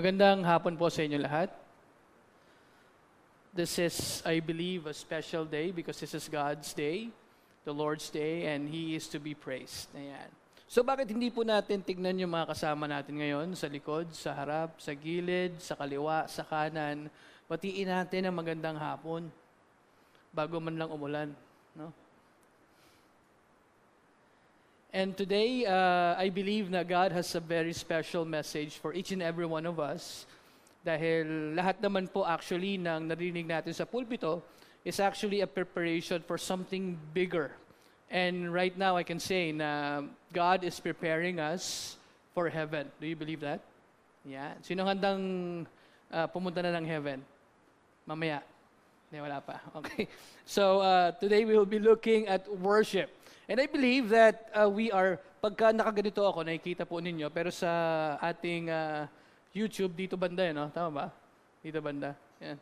Magandang hapon po sa inyo lahat. This is, I believe, a special day because this is God's day, the Lord's day, and He is to be praised. Ayan. So bakit hindi po natin tignan yung mga kasama natin ngayon sa likod, sa harap, sa gilid, sa kaliwa, sa kanan? Batiin natin ang magandang hapon bago man lang umulan. No? And today, I believe na God has a very special message for each and every one of us. Dahil lahat naman po actually ng narinig natin sa pulpito is actually a preparation for something bigger. And right now, I can say na God is preparing us for heaven. Do you believe that? Yeah. Sino handang pumunta na ng heaven? Mamaya. Hindi, wala pa. Okay. So, today we will be looking at worship. And I believe that pagka nakaganito ako, nakikita po ninyo, pero sa ating YouTube, dito banda yan, no? Tama ba? Dito banda. Yan.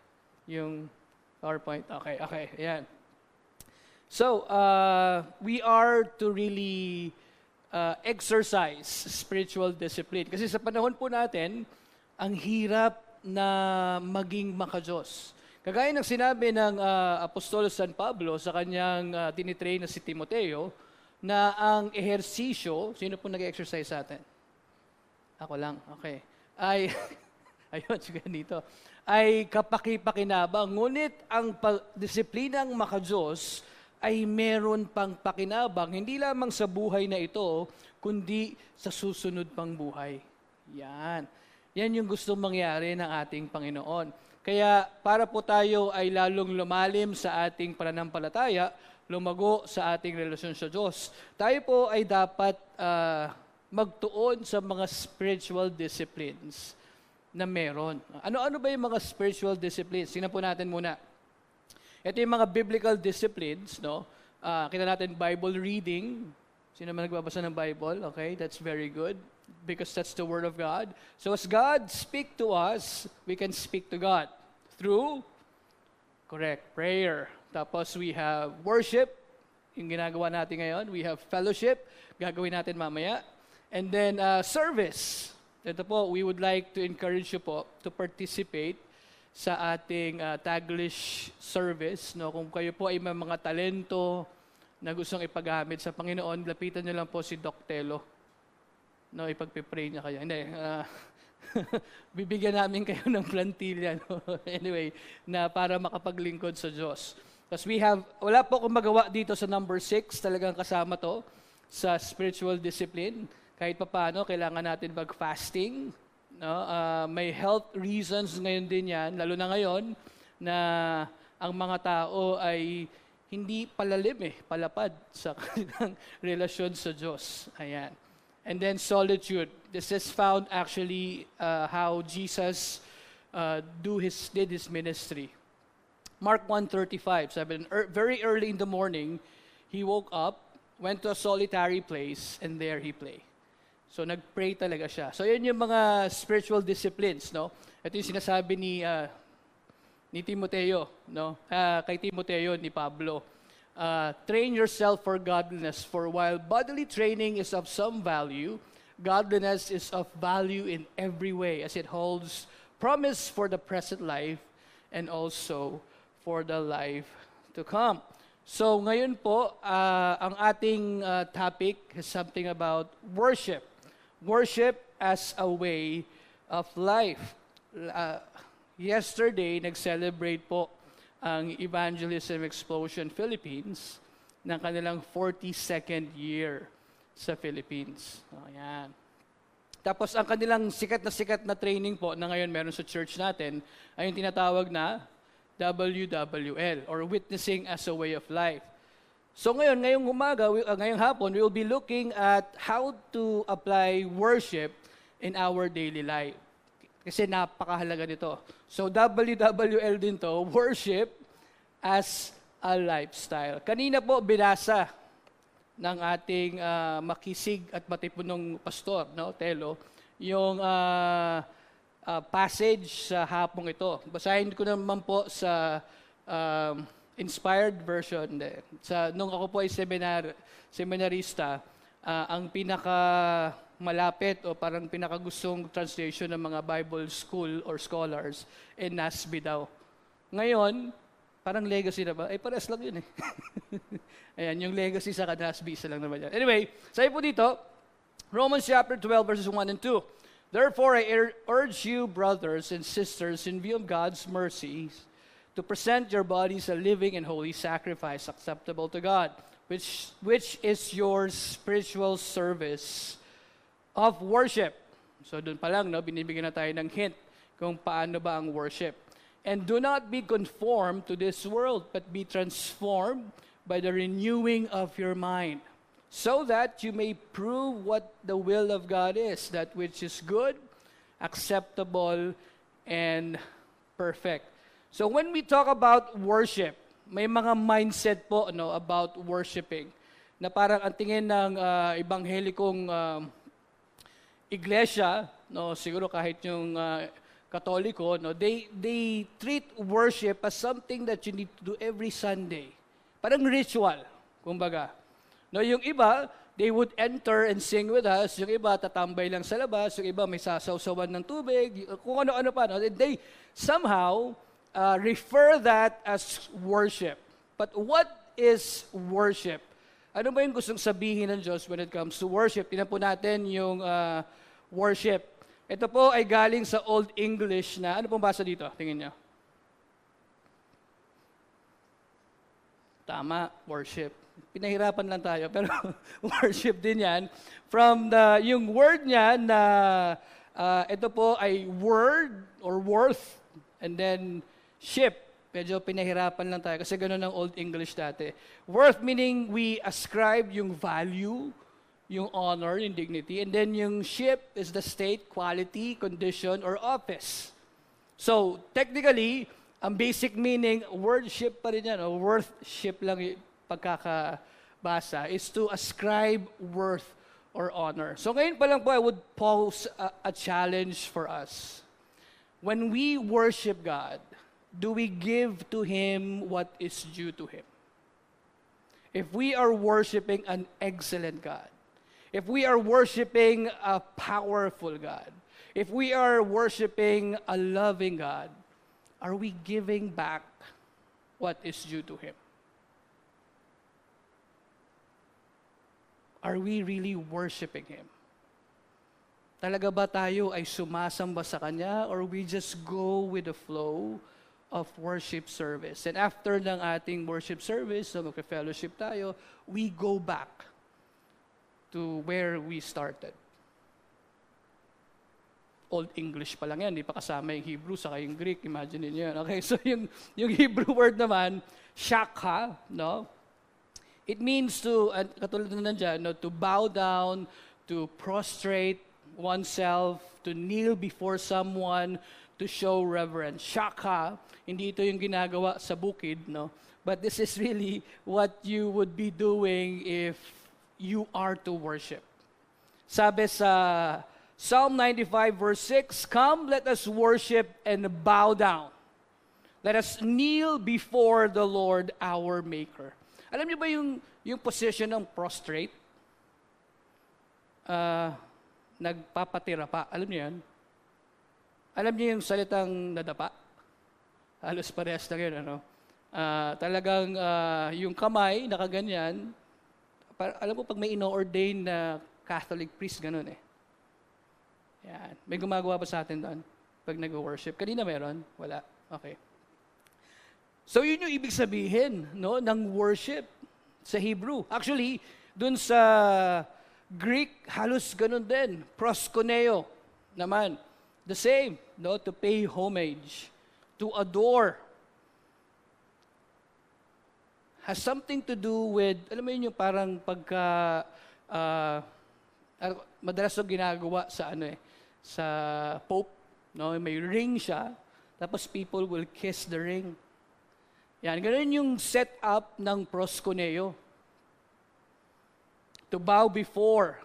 Yung PowerPoint. Okay. Yan. So, we are to really exercise spiritual discipline. Kasi sa panahon po natin, ang hirap na maging makadiyos. Kagaya ng sinabi ng Apostol San Pablo sa kanyang tinitrain na si Timoteo, na ang ehersisyo, sino po nag-exercise sa atin? Ako lang, okay. Ayun, sige dito. Ay kapaki-pakinabang. Ngunit ang disiplinang makadiyos ay meron pang pakinabang, hindi lamang sa buhay na ito, kundi sa susunod pang buhay. Yan. Yan yung gustong mangyari ng ating Panginoon. Kaya para po tayo ay lalong lumalim sa ating pananampalataya, lumago sa ating relasyon sa Diyos, tayo po ay dapat magtuon sa mga spiritual disciplines na meron. Ano-ano ba yung mga spiritual disciplines? Tingnan po natin muna. Ito yung mga biblical disciplines, no? Kita natin Bible reading. Sino man nagbabasa ng Bible? Okay, that's very good because that's the Word of God. So as God speak to us, we can speak to God through, correct, prayer. Tapos we have worship, yung ginagawa natin ngayon. We have fellowship, gagawin natin mamaya. And then service. Ito po, we would like to encourage you po to participate sa ating Taglish service. No? Kung kayo po ay may mga talento na gustong ipagamit sa Panginoon, lapitan niyo lang po si Doc Telo. No, ipagpipray niya kayo. Hindi, bibigyan namin kayo ng plantilla. No? Anyway, na para makapaglingkod sa Diyos. Because wala po akong magawa dito sa number 6, talagang kasama to sa spiritual discipline. Kahit pa paano, kailangan natin mag-fasting. No? May health reasons ngayon din yan, lalo na ngayon, na ang mga tao ay hindi palalim palapad sa kanilang relasyon sa Diyos. Ayan. And then solitude. This is found actually how Jesus did his ministry. Mark 1:35, sabi, very early in the morning, he woke up, went to a solitary place, and there he played. So nag-pray talaga siya. So yun yung mga spiritual disciplines, no? Ito yung sinasabi ni Timoteo, no? Kay Timoteo ni Pablo. Train yourself for godliness, for while bodily training is of some value, godliness is of value in every way, as it holds promise for the present life and also for the life to come. So ngayon po, ang ating topic is something about worship. Worship as a way of life. Yesterday, nag-celebrate po ang Evangelism Explosion Philippines ng kanilang 42nd year sa Philippines. Ayan. Tapos ang kanilang sikat na training po na ngayon meron sa church natin ay yung tinatawag na WWL or Witnessing as a Way of Life. So ngayong hapon, we will be looking at how to apply worship in our daily life. Kasi napakahalaga nito. So WWL din to, worship as a lifestyle. Kanina po binasa ng ating makisig at matipunong pastor, no, Telo, yung passage sa hapong ito. Basahin ko naman po sa inspired version. Nung ako po ay seminarista, ang pinaka malapit o parang pinakagustong translation ng mga Bible school or scholars, NASB daw. Ngayon, parang legacy na ba? Pares lang yun eh. Ayan, yung legacy sa NASB, isa lang naman yan. Anyway, sabi po dito, Romans chapter 12, verses 1 and 2. Therefore, I urge you, brothers and sisters, in view of God's mercies, to present your bodies a living and holy sacrifice acceptable to God, which is your spiritual service of worship. So doon pa lang, no, binibigyan na tayo ng hint kung paano ba ang worship. And do not be conformed to this world, but be transformed by the renewing of your mind, so that you may prove what the will of God is, that which is good, acceptable, and perfect. So when we talk about worship, may mga mindset po about worshiping na parang ang tingin ng ebanghelikong iglesia, siguro kahit yung Katoliko, they treat worship as something that you need to do every Sunday. Parang ritual, kumbaga. Yung iba, they would enter and sing with us. Yung iba, tatambay lang sa labas. Yung iba, may sasawsawan ng tubig. Kung ano-ano pa. They somehow refer that as worship. But what is worship? Ano ba yung gustong sabihin ng Diyos when it comes to worship? Tingnan po natin yung worship. Ito po ay galing sa Old English na, ano pong basa dito? Tingin nyo. Tama, worship. Pinahirapan lang tayo, pero worship din yan. From yung word niya na, ito po ay word or worth, and then ship. Medyo pinahirapan lang tayo kasi gano'n ang Old English dati. Worth meaning we ascribe yung value, yung honor, yung dignity. And then yung ship is the state, quality, condition, or office. So, technically, ang basic meaning, worship pa rin yan, o worthship lang yung pagkakabasa, is to ascribe worth or honor. So ngayon pa lang po, I would pose a challenge for us. When we worship God, do we give to Him what is due to Him? If we are worshiping an excellent God, if we are worshiping a powerful God, if we are worshiping a loving God, are we giving back what is due to Him? Are we really worshiping Him? Talaga ba tayo ay sumasamba sa Kanya, or we just go with the flow of worship service? And after ng ating worship service, so magka-fellowship tayo, we go back to where we started. Old English pa lang yan, di pa kasama yung Hebrew saka yung Greek, imagine niyo yan. Okay, so yung Hebrew word naman, shakha, no? It means to, katulad na nandiyan, to bow down, to prostrate oneself, to kneel before someone, to show reverence. Shakha, hindi ito yung ginagawa sa bukid, no? But this is really what you would be doing if you are to worship. Sabi sa Psalm 95 verse 6, "Come, let us worship and bow down. Let us kneel before the Lord our Maker." Alam niyo ba yung position ng prostrate? Nagpapatira pa. Alam niyo yan? Alam niyo yung salitang nadapa? Halos parehas na yun, ano? Talagang yung kamay, nakaganyan. Alam mo, pag may ino-ordain na Catholic priest, ganun eh. Yan. May gumagawa pa sa atin doon pag nag-worship. Kanina meron? Wala. Okay. So yun yung ibig sabihin, no, ng worship sa Hebrew. Actually, dun sa Greek, halos ganun din. Proskuneo naman. The same, no, to pay homage, to adore. Has something to do with, alam mo yun yung parang pagka, madalas yung ginagawa sa sa Pope, no, may ring siya, tapos people will kiss the ring. Yan, ganun yung setup ng proskuneo. To bow before,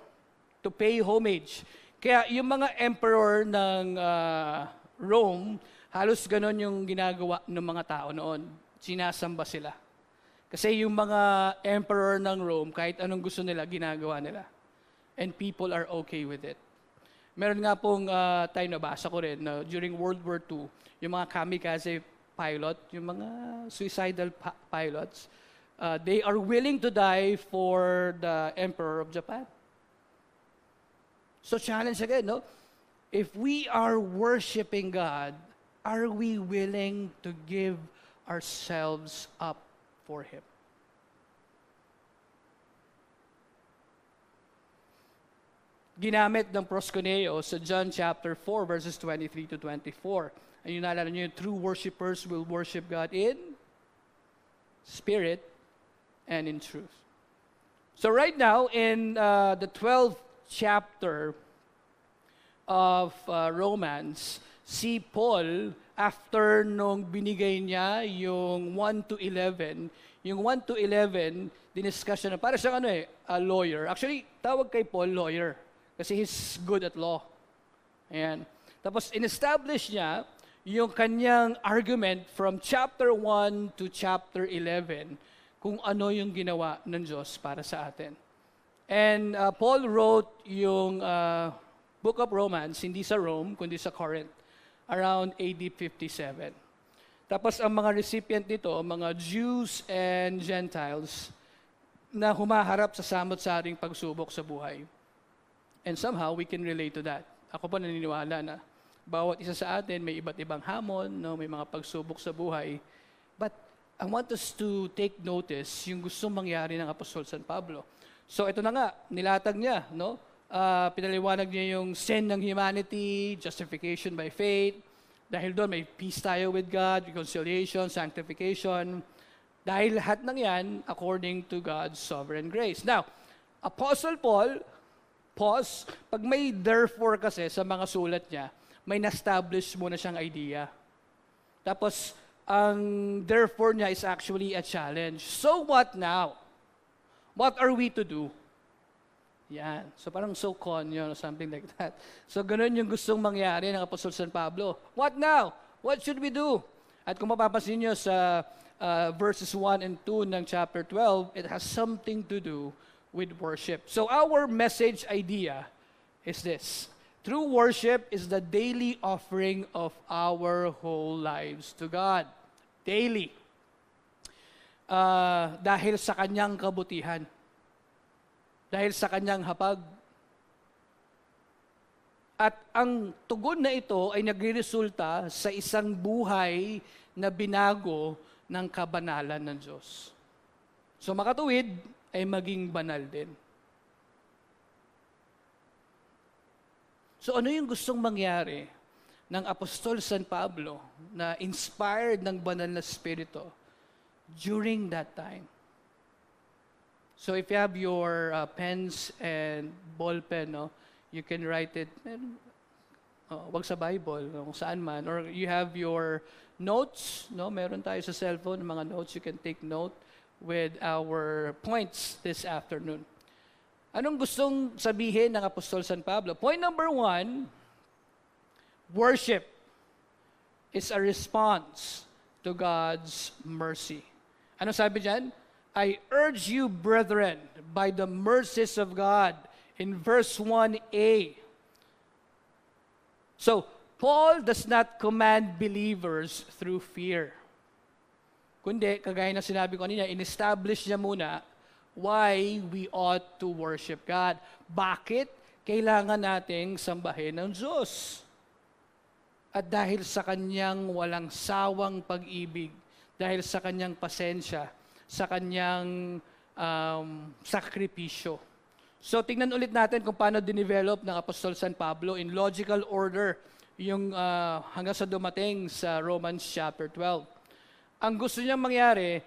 to pay homage. Kaya yung mga emperor ng Rome, halos ganun yung ginagawa ng mga tao noon. Sinasamba sila. Kasi yung mga emperor ng Rome, kahit anong gusto nila, ginagawa nila. and people are okay with it. Meron nga pong tayo nabasa ko rin na during World War II, yung mga kamikaze pilot, yung mga suicidal pilots, they are willing to die for the Emperor of Japan. So challenge again, no? If we are worshiping God, are we willing to give ourselves up for Him? Ginamit ng proskuneo sa John chapter 4 verses 23 to 24. Ayun, naalala nyo, true worshipers will worship God in spirit and in truth. So right now, in the 12th chapter of Romans, si Paul, after nung binigay niya yung 1 to 11, yung 1 to 11, diniscuss siya na, para siyang a lawyer. Actually, tawag kay Paul lawyer. Kasi he's good at law. Ayan. Tapos, in-establish niya yung kanyang argument from chapter 1 to chapter 11 kung ano yung ginawa ng Diyos para sa atin. And Paul wrote yung Book of Romans, hindi sa Rome, kundi sa Corinth, around AD 57. Tapos, ang mga recipient dito, mga Jews and Gentiles na humaharap sa samot-saring pagsubok sa buhay. And somehow, we can relate to that. Ako po naniniwala na bawat isa sa atin may iba't ibang hamon, no? May mga pagsubok sa buhay. But I want us to take notice yung gustong mangyari ng Apostol San Pablo. So ito na nga, nilatag niya, no? Pinaliwanag niya yung sin ng humanity, justification by faith. Dahil doon may peace tayo with God, reconciliation, sanctification. Dahil lahat ng yan according to God's sovereign grace. Now, Apostle Paul, pause, pag may therefore kasi sa mga sulat niya, may na-establish muna siyang idea. Tapos, ang therefore niya is actually a challenge. So what now? What are we to do? Yan. So parang so con yun or something like that. So ganun yung gustong mangyari ng Apostol San Pablo. What now? What should we do? At kung mapapansin nyo sa verses 1 and 2 ng chapter 12, it has something to do with worship. So our message idea is this. True worship is the daily offering of our whole lives to God. Daily. Dahil sa kanyang kabutihan. Dahil sa kanyang hapag. At ang tugon na ito ay nagreresulta sa isang buhay na binago ng kabanalan ng Diyos. So makatuwid, ay maging banal din. So ano yung gustong mangyari ng Apostol San Pablo na inspired ng banal na Espiritu during that time? So if you have your pens and ball pen, no, you can write it, wag sa Bible, kung saan man, or you have your notes, no, meron tayo sa cellphone, mga notes, you can take note with our points this afternoon. Anong gustong sabihin ng Apostol San Pablo? Point number 1, worship is a response to God's mercy. Ano sabi dyan? I urge you, brethren, by the mercies of God, in verse 1a. So, Paul does not command believers through fear. Kundi, kagaya na sinabi ko kanina, in-establish niya muna why we ought to worship God. Bakit kailangan nating sambahin ng Diyos? At dahil sa kanyang walang sawang pag-ibig, dahil sa kanyang pasensya, sa kanyang sakripisyo. So, tingnan ulit natin kung paano dinevelop ng Apostol San Pablo in logical order yung hanggang sa dumating sa Romans chapter 12. Ang gusto niyang mangyari,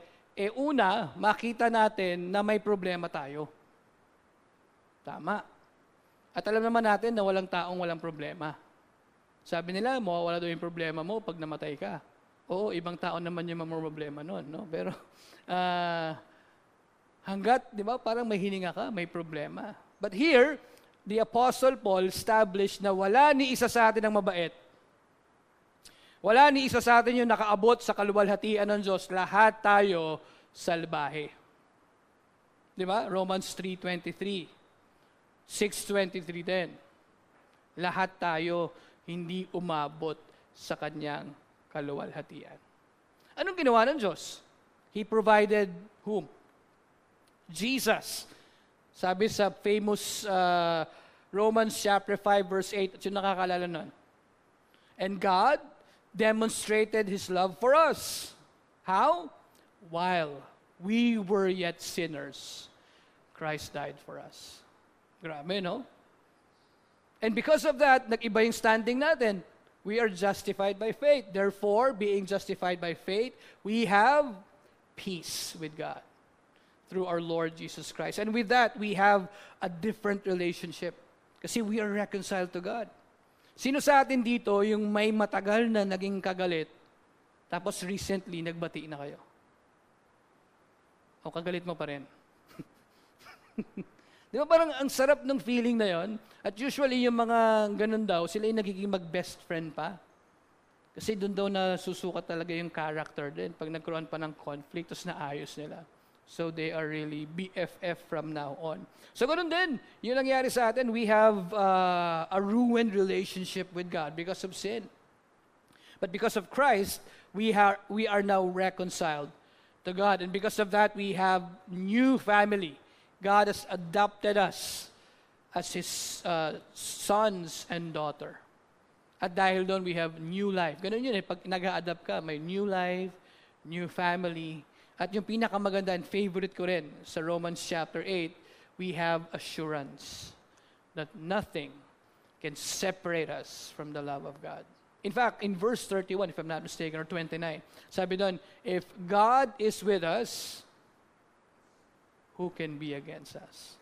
una, makita natin na may problema tayo. Tama. At alam naman natin na walang taong walang problema. Sabi nila, mawawala daw yung problema mo pag namatay ka. Oo, ibang tao naman yung problema nun, no? Pero hanggat, di ba, parang may hininga ka, may problema. But here, the Apostle Paul established na wala ni isa sa atin ang mabait. Wala ni isa sa atin yung nakaabot sa kaluwalhatian ng Diyos. Lahat tayo salbahe. Di ba? Romans 3:23. 6:23 din. Lahat tayo hindi umabot sa kanyang kaluwalhatian. Anong ginawa ng Diyos? He provided whom? Jesus. Sabi sa famous Romans chapter 5 verse 8, at yung nakakalala nun. And God demonstrated His love for us. How? While we were yet sinners, Christ died for us. Grabe, no? And because of that, nag-iba yung standing natin. We are justified by faith. Therefore, being justified by faith, we have peace with God through our Lord Jesus Christ. And with that, we have a different relationship. Kasi we are reconciled to God. Sino sa atin dito yung may matagal na naging kagalit, tapos recently nagbati na kayo? O kagalit mo pa rin? Di ba parang ang sarap ng feeling na yon? At usually yung mga ganun daw, sila yung nagiging mag-best friend pa. Kasi doon daw na susukat talaga yung character din. Pag nagkaroon pa ng conflict, tapos naayos nila. So they are really BFF from now on. So ganun din, yun nangyari sa atin. We have a ruined relationship with God because of sin. But because of Christ, we are now reconciled to God. And because of that, we have new family. God has adopted us as His sons and daughter. At dahil doon, we have new life. Ganun yun eh, pag nag-a-adapt ka, may new life, new family. At yung pinakamaganda and favorite ko rin, sa Romans chapter 8, we have assurance that nothing can separate us from the love of God. In fact, in verse 31, if I'm not mistaken, or 29, sabi doon, if God is with us, who can be against us?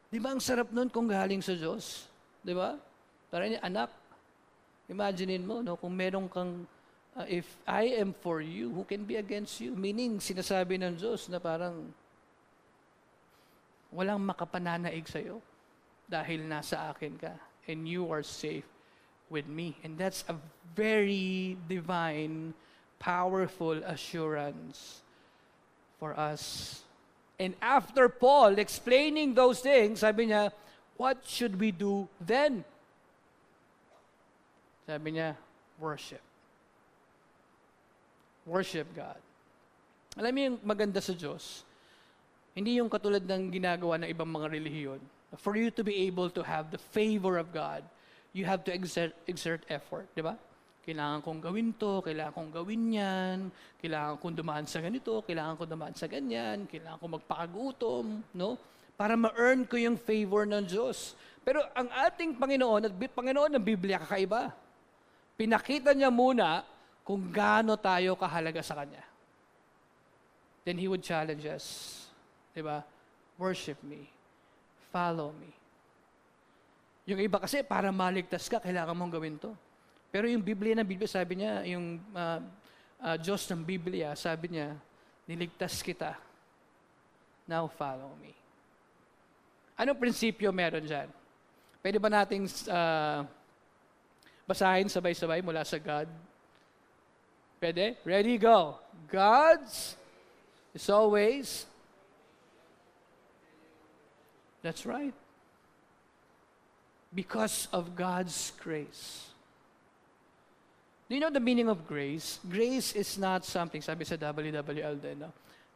Di ba ang sarap nun kung galing sa Diyos? Di ba? Parang anak, imaginein mo, no, kung meron kang if I am for you, who can be against you? Meaning, sinasabi ng Diyos na parang walang makapananaig sa'yo dahil nasa akin ka and you are safe with me. And that's a very divine, powerful assurance for us. And after Paul explaining those things, sabi niya, what should we do then? Sabi niya, worship. Worship God. Alam mo yung maganda sa Diyos, hindi yung katulad ng ginagawa ng ibang mga relihiyon. For you to be able to have the favor of God, you have to exert effort, di ba? Kailangan kong gawin to, kailangan kong gawin yan, kailangan kong dumaan sa ganito, kailangan kong dumaan sa ganyan, kailangan kong magpakagutom, no? Para ma-earn ko yung favor ng Diyos. Pero ang ating Panginoon at Panginoon ng Biblia kakaiba. Pinakita niya muna kung gaano tayo kahalaga sa Kanya. Then He would challenge us. Diba? Worship me. Follow me. Yung iba kasi, para maligtas ka, kailangan mong gawin to. Pero yung Biblia sabi niya, yung Diyos ng Biblia, sabi niya, niligtas kita. Now follow me. Anong prinsipyo meron dyan? Pwede ba nating basahin sabay-sabay mula sa God? Pwede? Ready, go. God's is always. That's right. Because of God's grace. Do you know the meaning of grace? Grace is not something, sabi sa WWL din, no?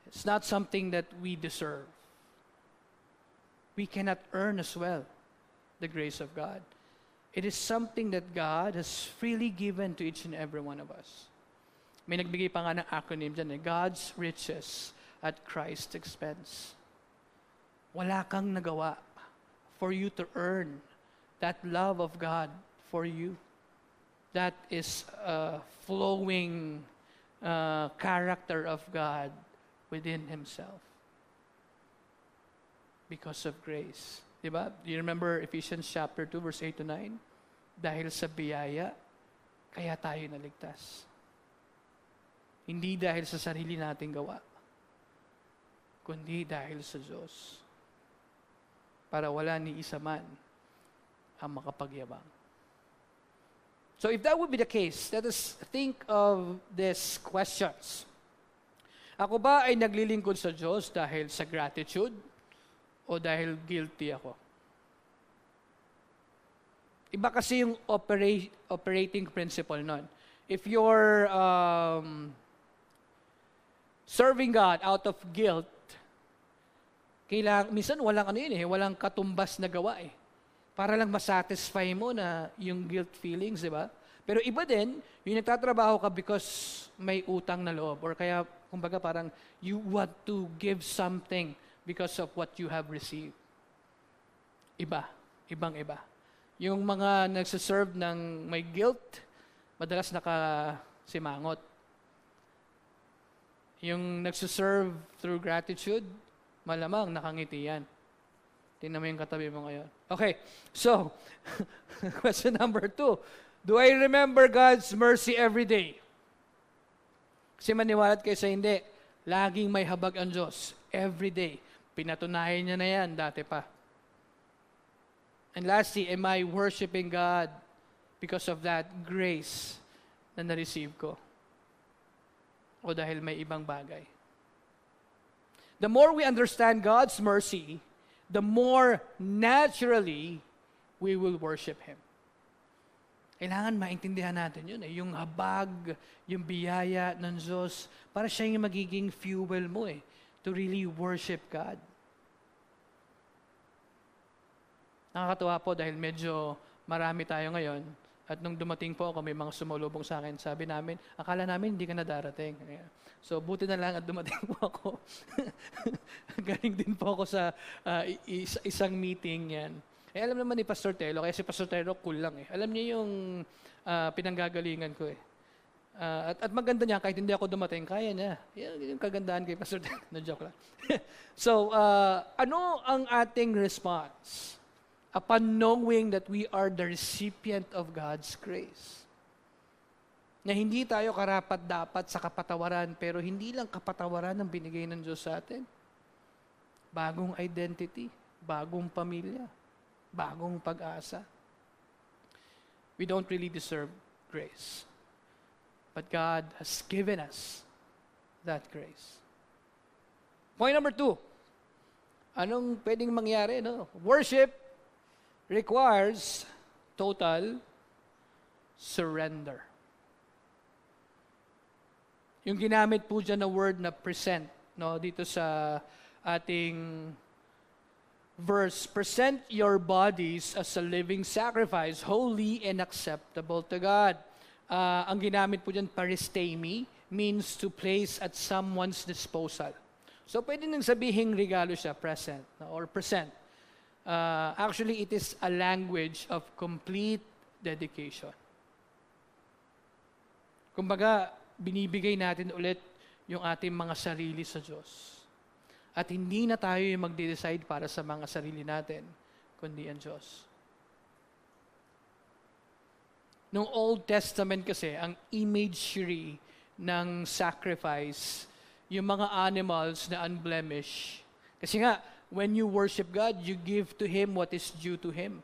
It's not something that we deserve. We cannot earn as well the grace of God. It is something that God has freely given to each and every one of us. May nagbigay pa nga ng acronym dyan, God's riches at Christ's expense. Wala kang nagawa for you to earn that love of God for you. That is flowing character of God within Himself. Because of grace. Diba? Do you remember Ephesians chapter 2, verse 8 to 9? Dahil sa biyaya, kaya tayo naligtas. Hindi dahil sa sarili nating gawa, kundi dahil sa Diyos. Para wala ni isa man ang makapagyabang. So if that would be the case, let us think of these questions. Ako ba ay naglilingkod sa Diyos dahil sa gratitude o dahil guilty ako? Iba kasi yung operating principle nun. If you're serving God out of guilt, minsan walang walang katumbas na gawa eh. Para lang masatisfy mo na yung guilt feelings, di ba? Pero iba din, yung nagtatrabaho ka because may utang na loob or kaya, kumbaga parang you want to give something because of what you have received. Ibang-iba. Yung mga nagsaserve ng may guilt, madalas nakasimangot. Yung nagsaserve through gratitude, malamang nakangiti yan. Tingnan mo yung katabi mo ngayon. Okay, so, question number 2. Do I remember God's mercy every day? Kasi maniwalat kayo sa hindi, laging may habag ang Diyos. Every day. Pinatunayan niya na yan, dati pa. And lastly, am I worshiping God because of that grace na na-receive ko? O dahil may ibang bagay? The more we understand God's mercy, the more naturally we will worship Him. Kailangan maintindihan natin yun. Yung habag, yung biyaya ng Diyos, para siya yung magiging fuel mo to really worship God. Nakakatuwa po dahil medyo marami tayo ngayon. At nung dumating po ako, may mga sumulubong sa akin. Sabi namin, akala namin hindi ka na darating. So, buti na lang at dumating po ako. Galing din po ako sa isang meeting yan. Alam naman ni Pastor Telo, kaya si Pastor Telo cool lang Alam niya yung pinanggagalingan ko at maganda niya, kahit hindi ako dumating, kaya niya. Yan yung kagandahan kay Pastor Telo. No, joke lang. So, ano ang ating response upon knowing that we are the recipient of God's grace? Na hindi tayo karapat-dapat sa kapatawaran, pero hindi lang kapatawaran ang binigay ng Diyos sa atin. Bagong identity, bagong pamilya, bagong pag-asa. We don't really deserve grace. But God has given us that grace. Point number 2. Anong pwedeng mangyari? Worship requires total surrender. Yung ginamit po dyan na word na present, dito sa ating verse, present your bodies as a living sacrifice, holy and acceptable to God. Ang ginamit po dyan, paristemi, means to place at someone's disposal. So pwede nang sabihin regalo siya, present, or present. Actually, it is a language of complete dedication. Kumbaga, binibigay natin ulit yung ating mga sarili sa Diyos. At hindi na tayo yung magde-decide para sa mga sarili natin, kundi ang Diyos. Nung Old Testament kasi, ang imagery ng sacrifice, yung mga animals na unblemished. Kasi nga, when you worship God, you give to Him what is due to Him.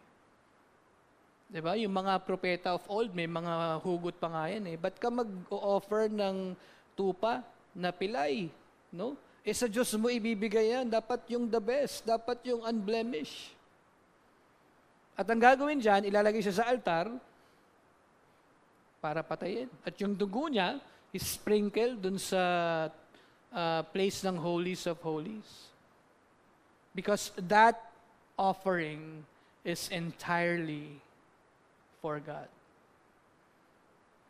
Diba? Yung mga propeta of old, may mga hugot pa nga yan Ba't ka mag-o-offer ng tupa na pilay? No? Sa Diyos mo ibibigay yan. Dapat yung the best. Dapat yung unblemished. At ang gagawin dyan, ilalagay siya sa altar para patayin. At yung dugo niya, is-sprinkle dun sa place ng holies of holies. Because that offering is entirely for God.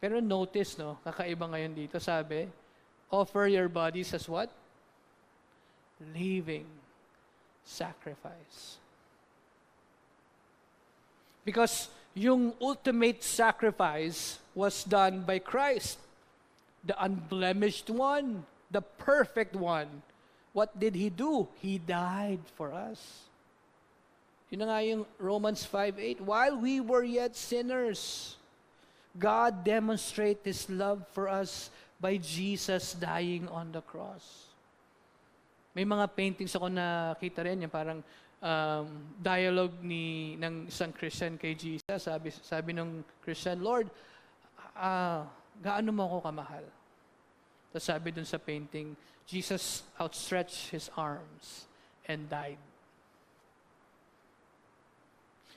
Pero notice, kakaiba ngayon dito, sabi, offer your bodies as what? Living sacrifice. Because yung ultimate sacrifice was done by Christ, the unblemished one, the perfect one. What did He do? He died for us. Yun na nga yung Romans 5:8. While we were yet sinners, God demonstrated His love for us by Jesus dying on the cross. May mga paintings ako na kita rin, yung parang dialogue ng isang Christian kay Jesus. Sabi ng Christian, Lord, gaano mo ako kamahal? Tapos sabi dun sa painting, Jesus outstretched His arms and died.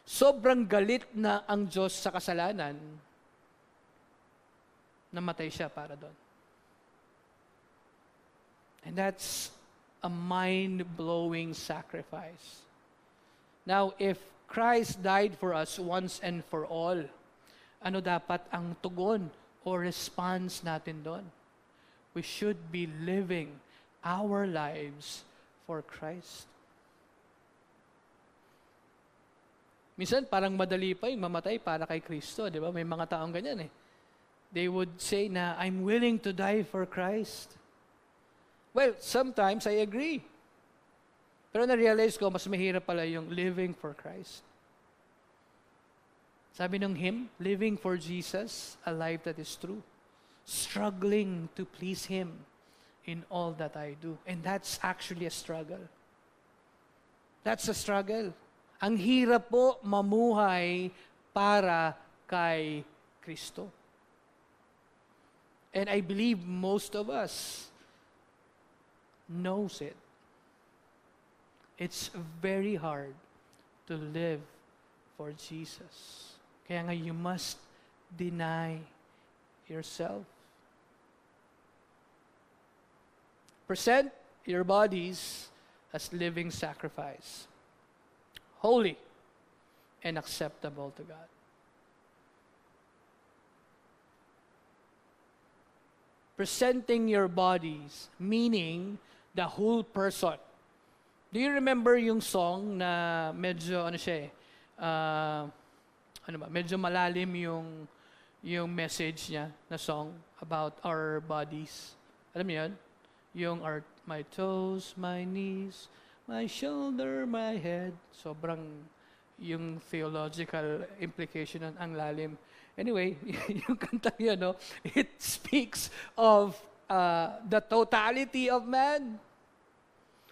Sobrang galit na ang Diyos sa kasalanan, namatay siya para doon. And that's a mind-blowing sacrifice. Now, if Christ died for us once and for all, ano dapat ang tugon o response natin doon? We should be living our lives for Christ. Minsan, parang madali pa yung mamatay para kay Kristo. Di ba? May mga taong ganyan eh. They would say na, I'm willing to die for Christ. Well, sometimes I agree. Pero na-realize ko, mas mahirap pala yung living for Christ. Sabi ng hymn, living for Jesus, a life that is true. Struggling to please Him in all that I do. And that's actually a struggle. That's a struggle. Ang hirap po mamuhay para kay Kristo. And I believe most of us knows it. It's very hard to live for Jesus. Kaya nga you must deny yourself. Present your bodies as living sacrifice, holy and acceptable to God. Presenting your bodies, meaning the whole person. Do you remember yung song na medyo, medyo malalim yung message niya na song about our bodies? Alam niyo yun? Yung my toes, my knees, my shoulder, my head. Sobrang yung theological implication ang lalim. Anyway, yung kanta yun, no? It speaks of the totality of man.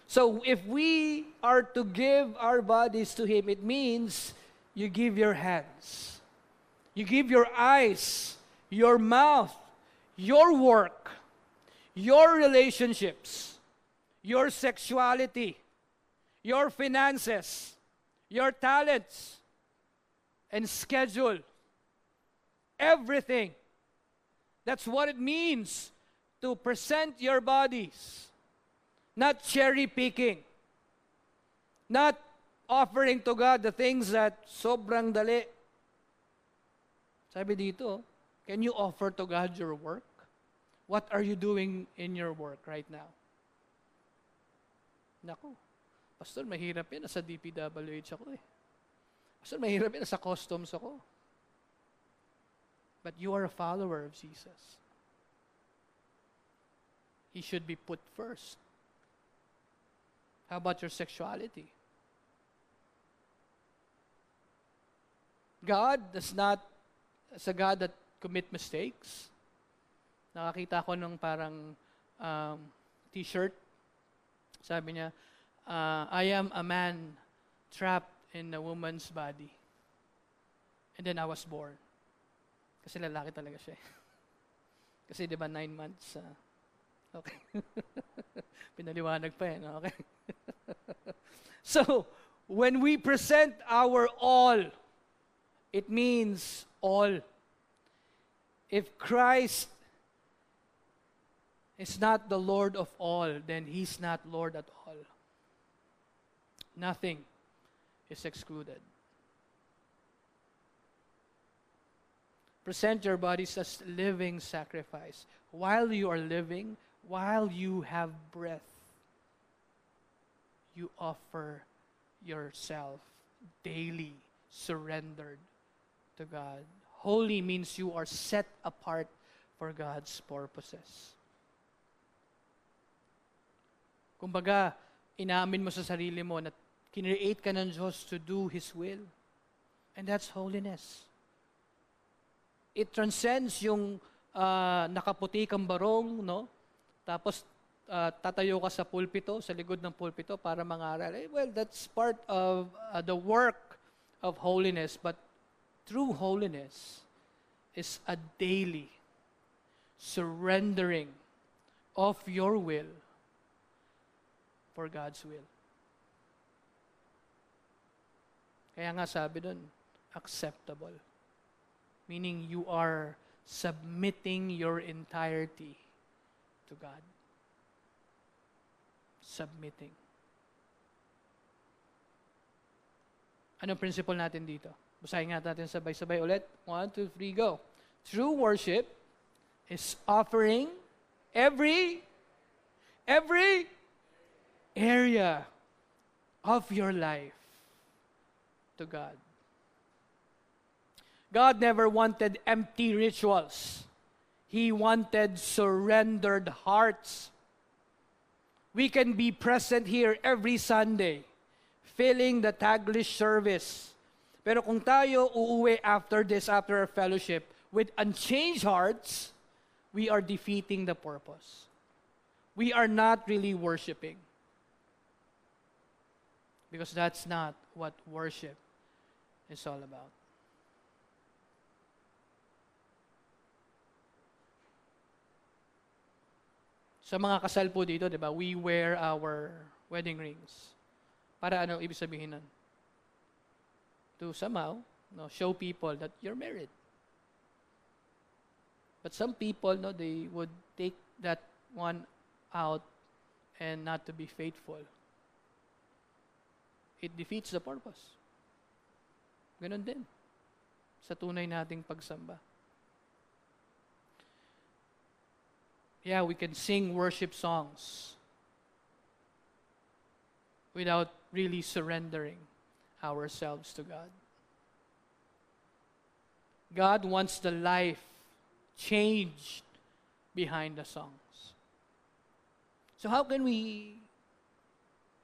So if we are to give our bodies to Him, it means you give your hands, you give your eyes, your mouth, your work, your relationships, your sexuality, your finances, your talents, and schedule. Everything. That's what it means to present your bodies. Not cherry picking. Not offering to God the things that sobrang dali. Sabi dito, can you offer to God your work? What are you doing in your work right now? Naku, Pastor, mahirap yan. Nasa DPWH ako eh. Pastor, mahirap yan. Nasa customs ako. But you are a follower of Jesus. He should be put first. How about your sexuality? God is a God that commit mistakes. Nakakita ko nung parang t-shirt. Sabi niya, I am a man trapped in a woman's body. And then I was born. Kasi lalaki talaga siya. Kasi di ba 9 months? Okay. Pinaliwanag pa eh. Okay. So, when we present our all, it means all. If Christ is not the Lord of all, then He's not Lord at all. Nothing is excluded. Present your bodies as living sacrifice. While you are living, while you have breath, you offer yourself daily, surrendered to God. Holy means you are set apart for God's purposes. Kumbaga, inamin mo sa sarili mo na kinreate ka ng Diyos to do His will. And that's holiness. It transcends yung nakaputi kang barong, no? Tapos tatayo ka sa pulpito, sa likod ng pulpito para mangaral. Well, that's part of the work of holiness. But true holiness is a daily surrendering of your will for God's will. Kaya nga sabi dun, acceptable. Meaning you are submitting your entirety to God. Submitting. Anong principle natin dito? Basahin nga natin sabay-sabay ulit. 1, 2, 3, go. True worship is offering every area of your life to God. God never wanted empty rituals. He wanted surrendered hearts. We can be present here every Sunday, filling the Taglish service. Pero kung tayo uuwi after this, after our fellowship, with unchanged hearts, we are defeating the purpose. We are not really worshiping. Because that's not what worship is all about. Sa mga kasal po dito, di ba, we wear our wedding rings. Para ano ibig sabihin nun? To somehow, show people that you're married. But some people, they would take that one out and not to be faithful. It defeats the purpose. Ganon din sa tunay nating pagsamba. Yeah, we can sing worship songs without really surrendering ourselves to God. God wants the life changed behind the songs. So how can we,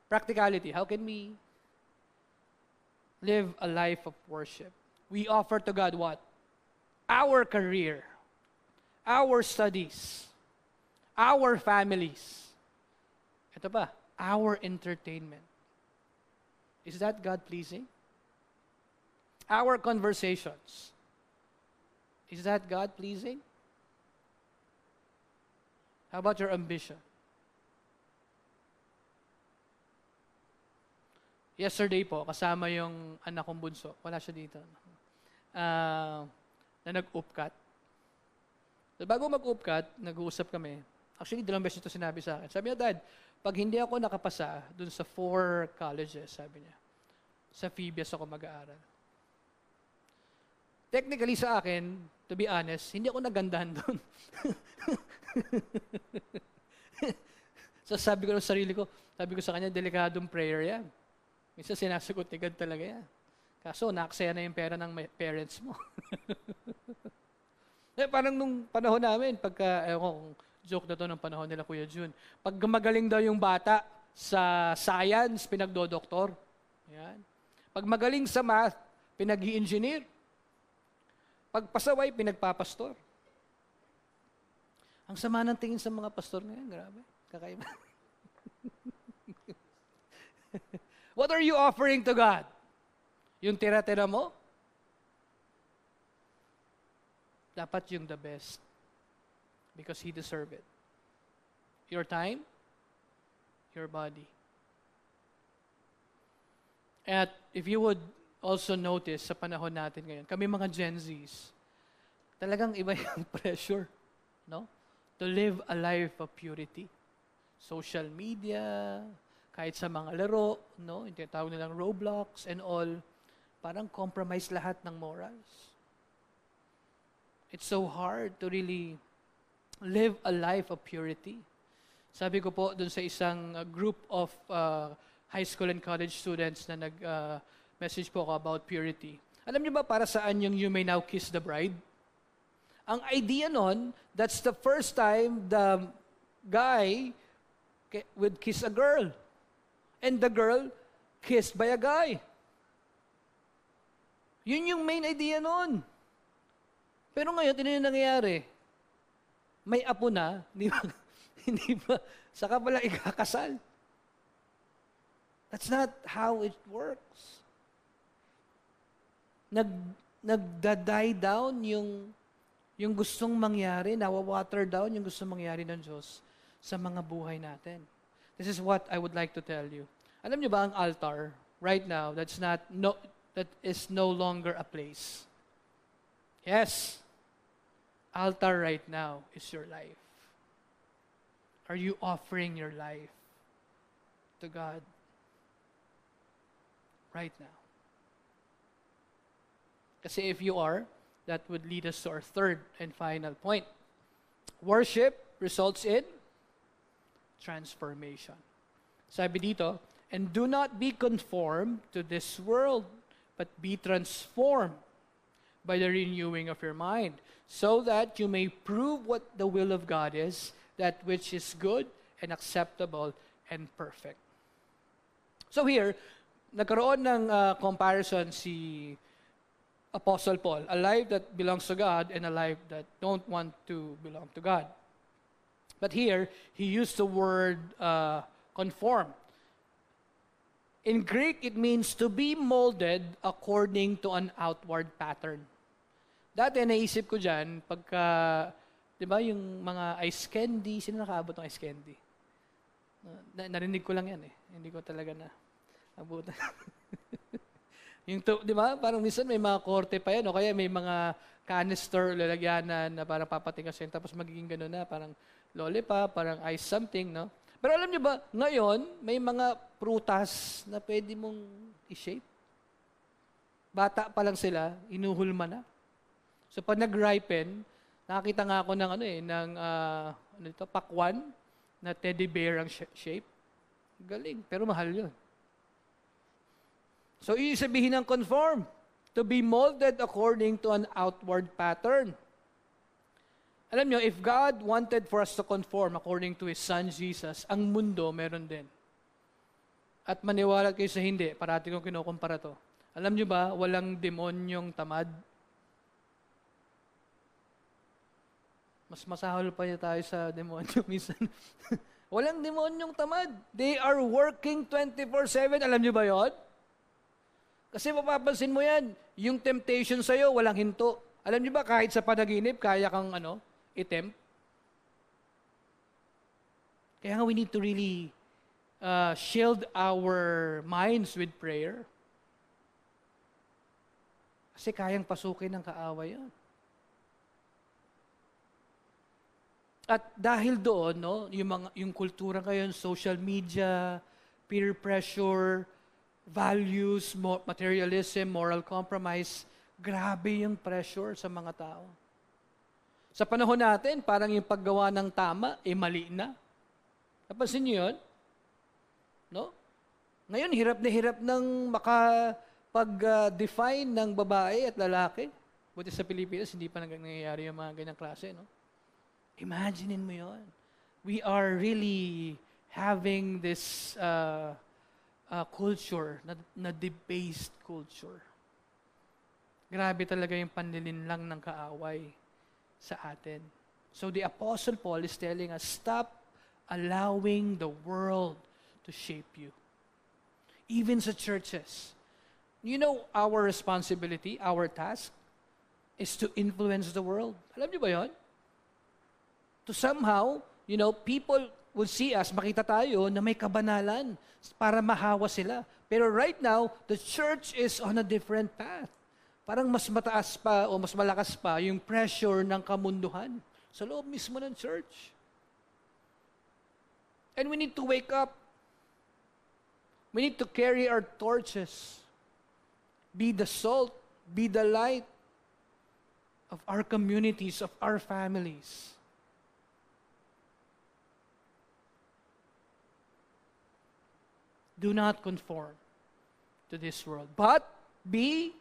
practicality, how can we live a life of worship? We offer to God what? Our career, our studies, our families. Ito pa, our entertainment. Is that God-pleasing? Our conversations. Is that God-pleasing? How about your ambition? Yesterday po, kasama yung anak kong bunso. Wala siya dito. Na nag-upcut. So, bago mag-upcut, nag-uusap kami. Actually, 2 beses ito sinabi sa akin. Sabi niya, Dad, pag hindi ako nakapasa dun sa 4 colleges, sabi niya, sa Phoebus ako mag-aaral. Technically sa akin, to be honest, hindi ako nagandahan dun. So sabi ko sa sarili ko, sabi ko sa kanya, delikadong prayer yan. Minsan sinasagot ni God talaga yan. Kaso, naaksaya na yung pera ng parents mo. Parang nung panahon namin, joke na to ng panahon nila Kuya Jun, pag magaling daw yung bata sa science, pinagdodoktor. Yan. Pag magaling sa math, pinag-i-engineer. Pag pasaway, pinagpapastor. Ang sama ng tingin sa mga pastor ngayon, grabe. Kakaiba. What are you offering to God? Yung tira-tira mo? Dapat yung the best. Because He deserves it. Your time, your body. At if you would also notice sa panahon natin ngayon, kami mga Gen Zs, talagang iba yung pressure, no? To live a life of purity. Social media, kahit sa mga laro, no? Yung tinatawag nilang Roblox and all, parang compromise lahat ng morals. It's so hard to really live a life of purity. Sabi ko po dun sa isang group of high school and college students na nag-message po ako about purity. Alam niyo ba para saan yung You May Now Kiss the Bride? Ang idea nun, that's the first time the guy would kiss a girl. And the girl kissed by a guy. Yun yung main idea nun. Pero ngayon, ano yung nangyayari? May apo na, hindi ba, saka pala ikakasal. That's not how it works. Nagda-die down yung gustong mangyari, nawawater down yung gustong mangyari ng Diyos sa mga buhay natin. This is what I would like to tell you. Alam niyo ba ang altar, right now, that's that is no longer a place. Yes, altar right now is your life. Are you offering your life to God right now? Kasi if you are, that would lead us to our third and final point. Worship results in transformation. Sabi dito, and do not be conformed to this world, but be transformed by the renewing of your mind, so that you may prove what the will of God is, that which is good and acceptable and perfect. So here, nagkaroon ng comparison si Apostle Paul, a life that belongs to God and a life that don't want to belong to God. But here, he used the word conform. In Greek, it means to be molded according to an outward pattern. Dati, naisip ko dyan, pagka, di ba, yung mga ice candy, sino nakaabot ng ice candy? Narinig ko lang yan eh. Hindi ko talaga na abutan. Yung, di ba, parang minsan may mga korte pa yan, o kaya may mga canister, lalagyanan na parang papatingas yun, tapos magiging gano'n na, parang lollipop, parang ice something, no? Pero alam niyo ba, ngayon, may mga prutas na pwede mong i-shape. Bata pa lang sila, inuhulma na. So pag nag-ripen, nakakita nga ako ng pakwan na teddy bear ang shape. Galing, pero mahal yun. So ibig sabihin ng conform, to be molded according to an outward pattern. Alam nyo, if God wanted for us to conform according to His Son Jesus, ang mundo meron din. At maniwala kayo sa hindi, parati kong kinukumpara to. Alam nyo ba, walang demonyong tamad? Mas masahol pa niya tayo sa demonyo minsan. Walang demonyong tamad. They are working 24/7. Alam nyo ba yon? Kasi mapapansin mo yan, yung temptation sa'yo, walang hinto. Alam nyo ba, kahit sa panaginip, kaya kang itempt? Kaya nga we need to really shield our minds with prayer. Kasi kayang pasukin ng kaaway yan. At dahil doon, yung kultura ngayon, social media, peer pressure, values, materialism, moral compromise, grabe yung pressure sa mga tao. Sa panahon natin, parang yung paggawa ng tama, mali na. Napansin niyo yun? No? Ngayon, hirap na hirap ng makapag-define ng babae at lalaki. Buti sa Pilipinas, hindi pa nangyayari yung mga ganyang klase, no? Imaginein mo yun. We are really having this culture, na debased culture. Grabe talaga yung panlilinlang ng kaaway sa atin. So the Apostle Paul is telling us, stop allowing the world to shape you. Even sa churches. You know, our responsibility, our task, is to influence the world. Alam niyo ba yun? To somehow, people will see us, makita tayo na may kabanalan para mahawa sila. Pero right now, the church is on a different path. Parang mas mataas pa o mas malakas pa yung pressure ng kamunduhan sa loob mismo ng church. And we need to wake up. We need to carry our torches. Be the salt, be the light of our communities, of our families. Do not conform to this world, but be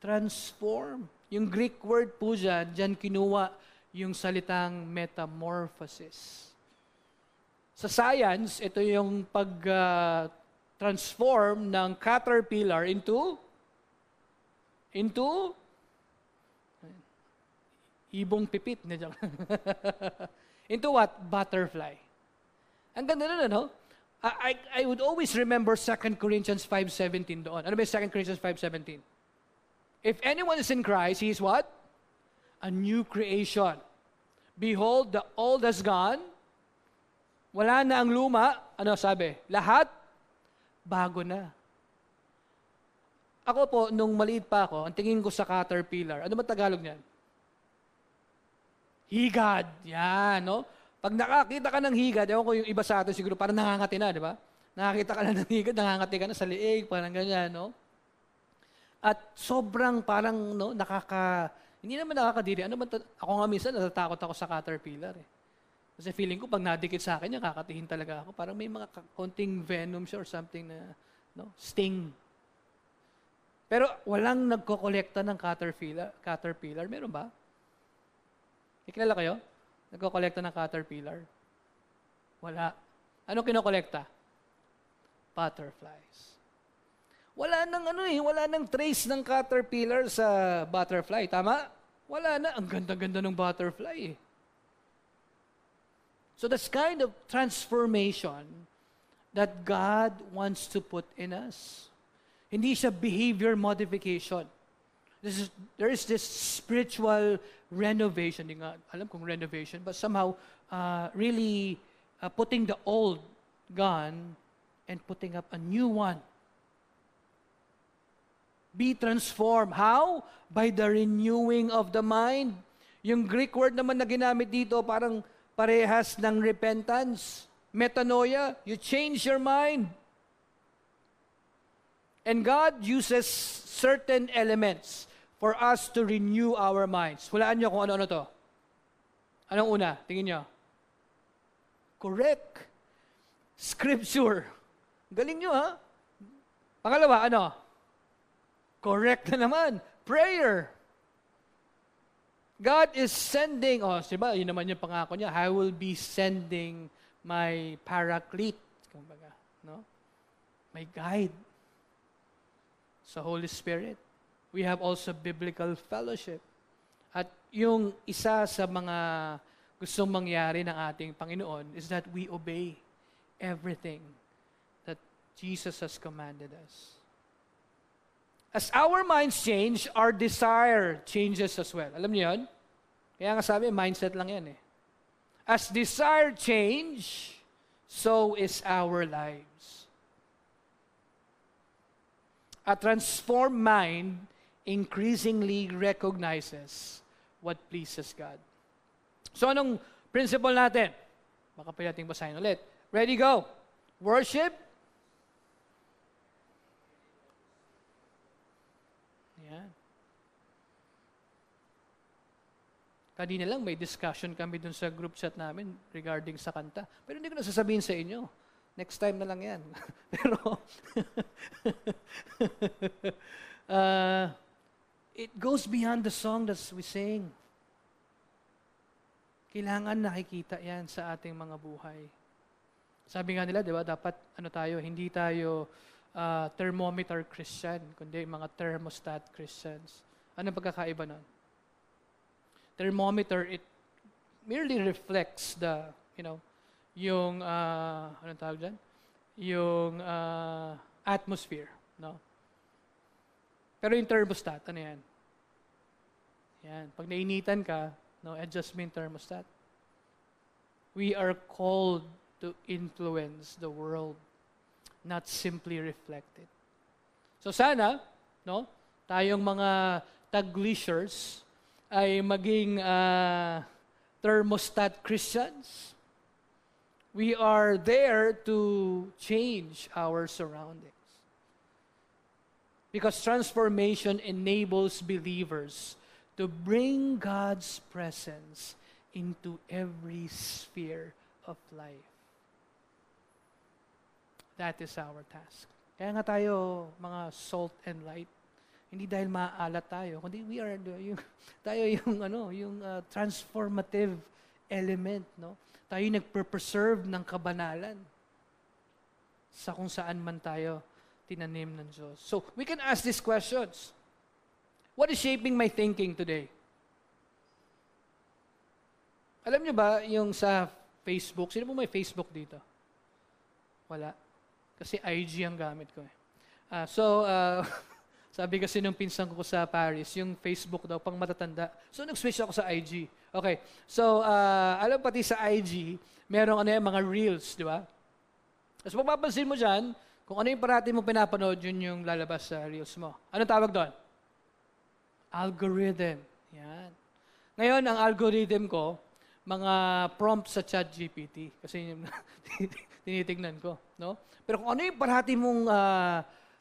transformed. Yung Greek word po dyan kinuha yung salitang metamorphosis. Sa science, ito yung pag-transform ng caterpillar into ibong pipit. Into what? Butterfly. Ang ganda nun, ano? I would always remember 2 Corinthians 5:17 doon. Ano ba yung 2 Corinthians 5:17? If anyone is in Christ, he is what? A new creation. Behold, the old has gone. Wala na ang luma. Ano sabi? Lahat bago na. Ako po, nung maliit pa ako, ang tingin ko sa caterpillar, ano ba Tagalog niyan? Higad. Yan, no? Pag nakakita ka ng higad, ewan ko yung iba sa atin siguro, parang nangangati na, di ba? Nakakita ka na ng higad, nangangati ka na sa liig, parang ganyan, no? At sobrang parang, no, hindi naman nakakadiri. Ako nga minsan, natatakot ako sa caterpillar, eh. Kasi feeling ko, pag nadikit sa akin, kakatihin talaga ako. Parang may mga konting venom siya or something na, no, sting. Pero walang nagkokolekta ng caterpillar. Meron ba? Ikilala kayo? Nagkokolekta ng caterpillar? Wala. Anong kinokolekta? Butterflies. Wala nang trace ng caterpillar sa butterfly. Tama? Wala na. Ang ganda-ganda ng butterfly, eh. So that's kind of transformation that God wants to put in us. Hindi siya behavior modification. There is this spiritual renovation. Hindi nga alam kung renovation, but somehow really putting the old gone and putting up a new one. Be transformed. How? By the renewing of the mind. Yung Greek word naman na ginamit dito, parang parehas ng repentance. Metanoia, you change your mind. And God uses certain elements for us to renew our minds. Hulaan nyo kung ano-ano to. Anong una? Tingin nyo. Correct. Scripture. Galing nyo, ha? Pangalawa, ano? Correct na naman. Prayer. God is sending, diba, yun naman yung pangako niya, I will be sending my paraclete, kumbaga, no? My guide. Sa Holy Spirit. We have also biblical fellowship. At yung isa sa mga gustong mangyari ng ating Panginoon is that we obey everything that Jesus has commanded us. As our minds change, our desire changes as well. Alam niyo yun? Kaya nga sabi, mindset lang yan, eh. As desire change, so is our lives. A transformed mind increasingly recognizes what pleases God. So anong principle natin? Baka pa natin basahin ulit. Ready, go. Worship. Yan. Kanina lang may discussion kami dun sa group chat namin regarding sa kanta. Pero hindi ko na sasabihin sa inyo. Next time na lang yan. Pero it goes beyond the song that we sing. Kailangan nakikita yan sa ating mga buhay. Sabi nga nila, di ba, dapat hindi tayo thermometer Christian, kundi mga thermostat Christians. Ano pagkakaiba nun? Thermometer, it merely reflects yung anong tawag dyan? Yung atmosphere, no? Pero yung thermostat, ano yan? Yan. Pag nainitan ka, no, adjust mo yung thermostat. We are called to influence the world, not simply reflect it. So sana, no, tayong mga tag-leisures ay maging thermostat Christians. We are there to change our surroundings. Because transformation enables believers to bring God's presence into every sphere of life. That is our task. Kaya nga tayo, mga salt and light, hindi dahil maaalat tayo, kundi we are yung transformative element, no? Tayo nagpe-preserve ng kabanalan sa kung saan man tayo tinanim ng Diyos. So, we can ask these questions. What is shaping my thinking today? Alam niyo ba yung sa Facebook? Sino po may Facebook dito? Wala. Kasi IG ang gamit ko. Sabi kasi nung pinsan ko sa Paris, yung Facebook daw, pang matatanda. So, nag-switch ako sa IG. Okay. So, alam pati sa IG, merong mga reels, di ba? Tapos mapapansin mo dyan, Kung ano yung parati mo pinapanood, yun yung lalabas sa reels mo. Ano tawag doon? Algorithm. Yan. Ngayon, ang algorithm ko, mga prompts sa ChatGPT. Kasi yung tinitignan ko. No? Pero kung ano yung parati mong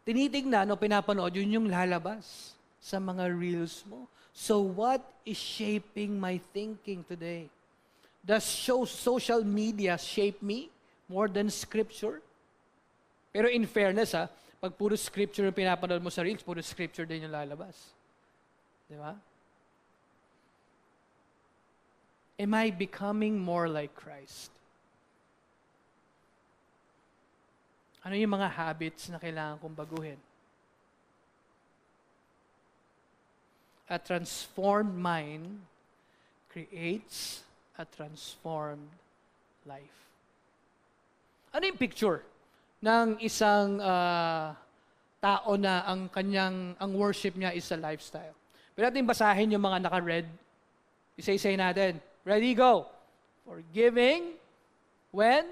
tinitignan o pinapanood, yun yung lalabas sa mga reels mo. So what is shaping my thinking today? Does social media shape me more than Scripture? Pero in fairness, pag puro Scripture yung pinapanood mo sa reels, puro Scripture din yung lalabas. Di ba? Am I becoming more like Christ? Ano yung mga habits na kailangan kong baguhin? A transformed mind creates a transformed life. Ano yung picture ng isang tao na ang worship niya is a lifestyle? Pero natin basahin yung mga naka-red. Isa-isay natin. Ready, go. Forgiving when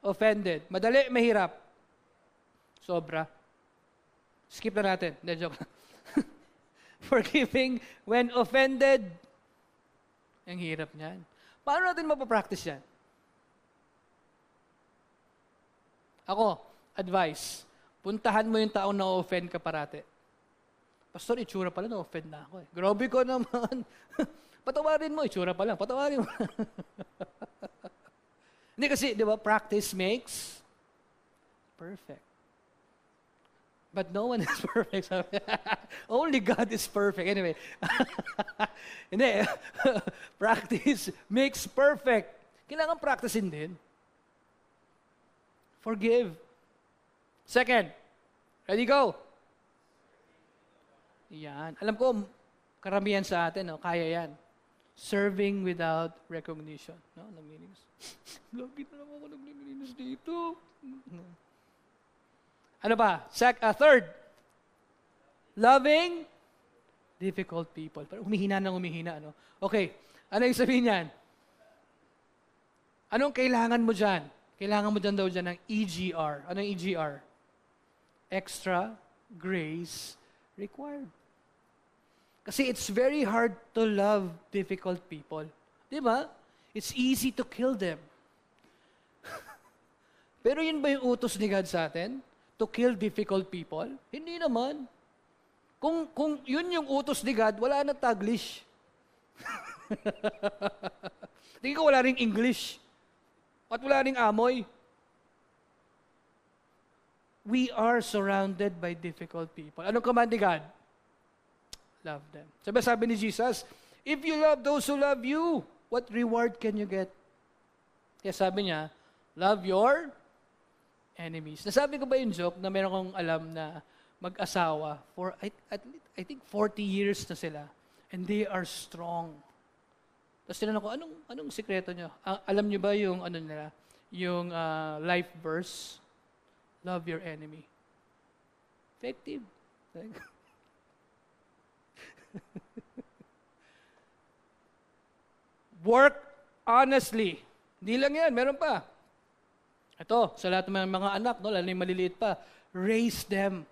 offended. Madali, mahirap. Sobra. Skip na natin. Hindi, joke lang. Forgiving when offended. Ang hirap niyan. Paano natin mapapractice yan? Ako, advice. Puntahan mo yung taong na-offend ka parate. Pastor, itsura pala na-offend na ako. Grabe ko naman. Patawarin mo, itsura pa lang. Patawarin mo. Hindi kasi, di ba, practice makes perfect. But no one is perfect. Only God is perfect. Anyway. Hindi. Practice makes perfect. Kailangan practicein din. Forgive. Second. Ready, go. Yan. Alam ko, karamihan sa atin, no, kaya yan. Serving without recognition. No? Naglilinis. Lagi na lang ako naglilinis dito. Ano ba? Third. Loving difficult people. Pero humihina ng humihina. Ano? Okay. Ano yung sabihin niyan? Anong kailangan mo dyan? Kailangan mo dyan daw dyan ng EGR. Ano yung EGR? Extra grace required. Kasi it's very hard to love difficult people. Di ba? It's easy to kill them. Pero yun ba yung utos ni God sa atin? To kill difficult people? Hindi naman. Kung yun yung utos ni God, wala na Taglish. Tingin ko wala ring English. At wala ring amoy. We are surrounded by difficult people. Anong command ni God? Love them. Sabi ni Jesus, if you love those who love you, what reward can you get? Kaya sabi niya, love your enemies. Nasabi ko ba yung joke na meron kong alam na mag-asawa for, I think 40 years na sila, and they are strong. Tapos tinanong ko, anong sikreto niyo? Alam niyo ba yung nila? Yung life verse? Love your enemy. Effective. Work honestly. Hindi lang yan, meron pa. Ito, sa lahat ng mga anak, no, lalo yung maliliit pa, raise them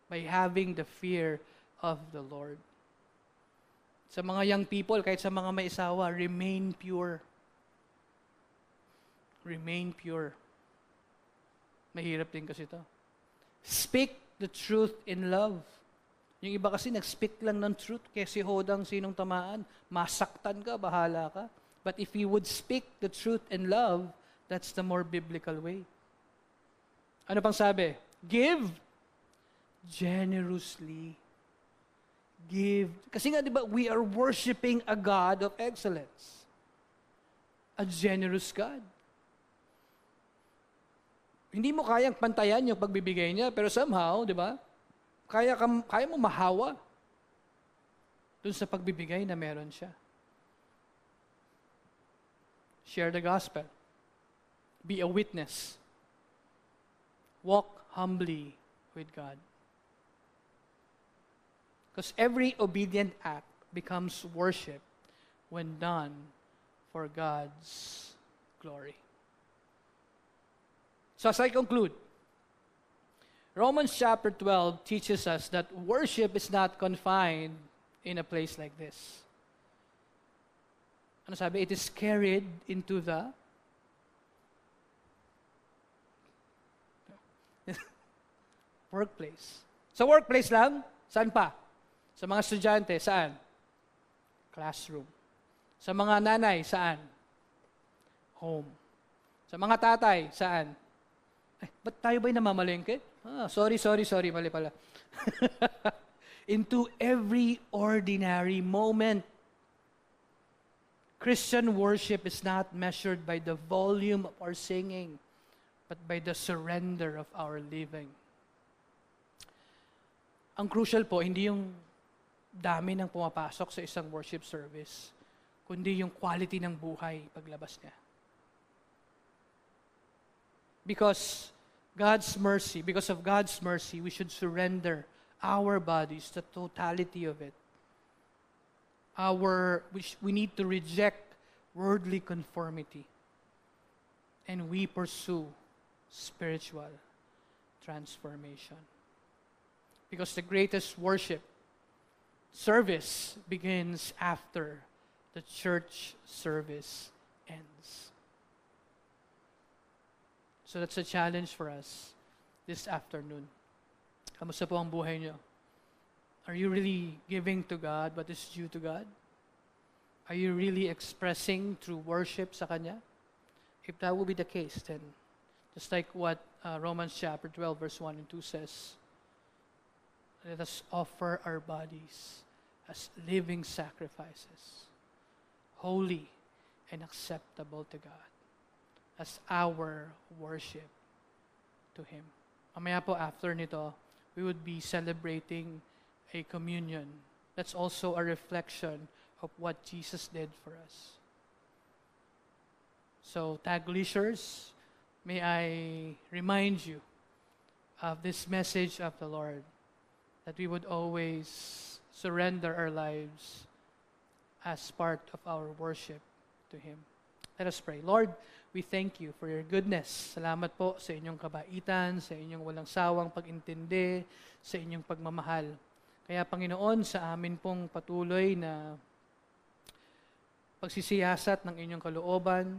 by having the fear of the Lord. Sa mga young people, kahit sa mga may asawa, remain pure. Remain pure. Mahirap din kasi ito. Speak the truth in love. Yung iba kasi nag-speak lang ng truth kasi hodang sinong tamaan. Masaktan ka, bahala ka. But if you would speak the truth in love, that's the more biblical way. Ano pang sabi? Give generously. Give. Kasi nga, di ba, we are worshiping a God of excellence. A generous God. Hindi mo kayang pantayan yung pagbibigay niya, pero somehow, di ba, kaya mo mahawa dun sa pagbibigay na meron siya. Share the gospel. Be a witness. Walk humbly with God. Because every obedient act becomes worship when done for God's glory. So as I conclude, Romans chapter 12 teaches us that worship is not confined in a place like this. Ano sabi? It is carried into the workplace. Sa workplace lang? Saan pa? Sa mga estudyante, saan? Classroom. Sa mga nanay, saan? Home. Sa mga tatay, saan? Ba't tayo ba'y namamalengke? Sorry, mali pala. Into every ordinary moment. Christian worship is not measured by the volume of our singing, but by the surrender of our living. Ang crucial po, hindi yung dami ng pumapasok sa isang worship service, kundi yung quality ng buhay paglabas niya. Because of God's mercy, we should surrender our bodies, the totality of it. We need to reject worldly conformity, and we pursue spiritual transformation. Because the greatest worship service begins after the church service ends. So that's a challenge for us this afternoon. Kamusta po ang buhay niyo? Are you really giving to God what is due to God? Are you really expressing through worship sa Kanya? If that will be the case, then just like what Romans chapter 12 verse 1 and 2 says, let us offer our bodies as living sacrifices, holy and acceptable to God, as our worship to Him. Mamaya po after nito, we would be celebrating a communion. That's also a reflection of what Jesus did for us. So, Taglishers, may I remind you of this message of the Lord, that we would always surrender our lives as part of our worship to Him. Let us pray. Lord, we thank you for your goodness. Salamat po sa inyong kabaitan, sa inyong walang sawang pag-intindi, sa inyong pagmamahal. Kaya Panginoon, sa amin pong patuloy na pagsisiyasat ng inyong kalooban,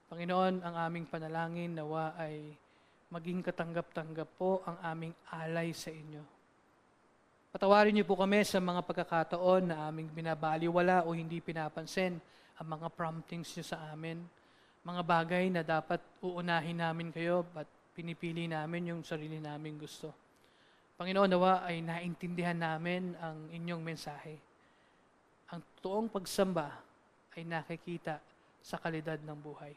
Panginoon, ang aming panalangin nawa ay maging katanggap-tanggap po ang aming alay sa inyo. Patawarin niyo po kami sa mga pagkakataon na aming binabaliwala o hindi pinapansin ang mga promptings niyo sa amin. Mga bagay na dapat uunahin namin kayo, but pinipili namin yung sarili naming gusto. Panginoon, nawa ay naintindihan namin ang inyong mensahe. Ang totoong pagsamba ay nakikita sa kalidad ng buhay.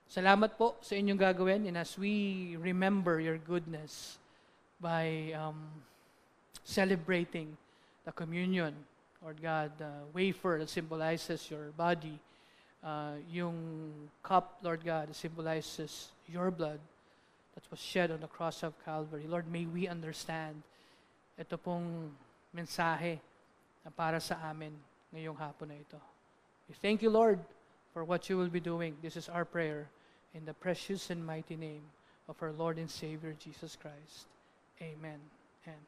Salamat po sa inyong gagawin, and as we remember your goodness by celebrating the communion, Lord God, the wafer that symbolizes your body, yung cup, Lord God, that symbolizes your blood that was shed on the cross of Calvary. Lord, may we understand ito pong mensahe na para sa amin ngayong hapon na ito. We thank you, Lord, for what you will be doing. This is our prayer in the precious and mighty name of our Lord and Savior, Jesus Christ. Amen. And